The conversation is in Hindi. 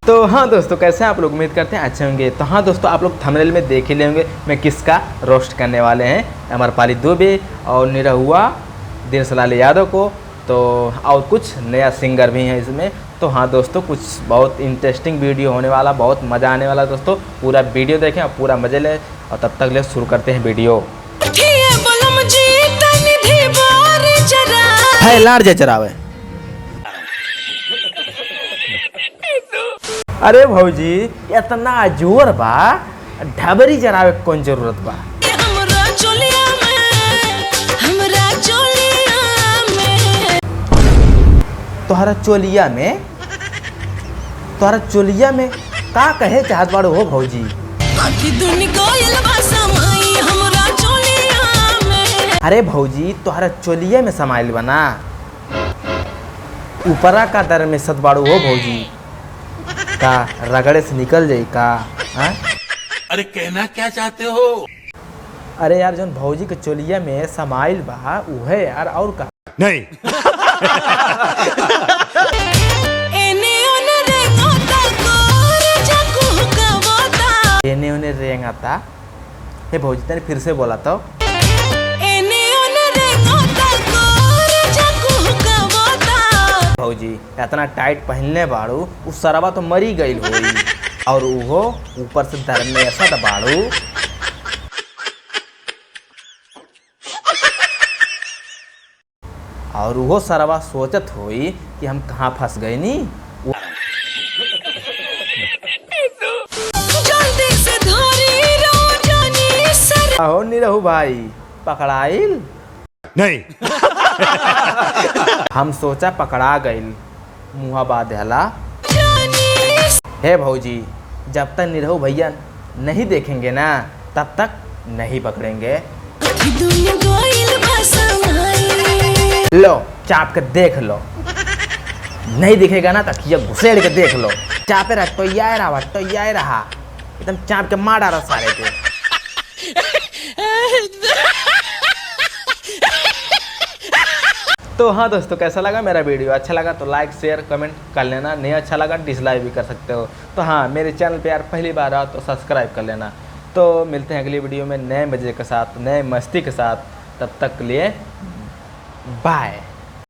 तो हाँ दोस्तों, कैसे हैं आप लोग? उम्मीद करते हैं अच्छे होंगे। तो हाँ दोस्तों, आप लोग थंबनेल में देख ही लेंगे मैं किसका रोस्ट करने वाले हैं। अमरपाली दुबे और निरहुआ दीनसलाल यादव को। तो और कुछ नया सिंगर भी हैं इसमें। तो हाँ दोस्तों, कुछ बहुत इंटरेस्टिंग वीडियो होने वाला, बहुत मज़ा आने वाला दोस्तों। पूरा वीडियो देखें और पूरा मज़े लें। और तब तक ले शुरू करते हैं वीडियो। है लाड़ जचरावे। अरे भौजी, इतना जोर बा, ढबरी जरावे कौन जरूरत बा? तोहरा चोलिया में का कहे चाहत बाड़ो हो भौजी? अरे भौजी, तोहरा चोलिया में समाइल बना, ऊपरा का दर में सत बाड़ो हो भौजी। का रगड़े से निकल जाई का? हा? अरे कहना क्या चाहते हो? अरे यार, जौन भौजी के चोलिया में समाइल बा उहे यार, और का नहीं। एने ओने रेंगाता। हे भौजी, तने फिर से बोला तो। भौजी, इतना टाइट पहनले बाड़ू, उस सरवा तो मरी गई होई। और उहो ऊपर से दर में ऐसा दबाड़ू। और उहो सरवा सोचत होई कि हम कहाँ फंस गए नी। हो निरहु भाई, पकड़ाइल नहीं। हम सोचा पकड़ा गइल, मुँह बाधला। हे भौजी, जब तक निरहु भैया नहीं देखेंगे ना, तब तक नहीं पकड़ेंगे। लो चाप के देख लो, नहीं दिखेगा ना तक ये घुसेड़ के देख लो। चापे रहा तो ये रहा एकदम चाप के मार डाला सारे के। तो हाँ दोस्तों, कैसा लगा मेरा वीडियो? अच्छा लगा तो लाइक शेयर कमेंट कर लेना, नहीं अच्छा लगा डिसलाइक भी कर सकते हो। तो हाँ, मेरे चैनल पे यार पहली बार आओ तो सब्सक्राइब कर लेना। तो मिलते हैं अगली वीडियो में नए मज़े के साथ, नए मस्ती के साथ। तब तक के लिए बाय।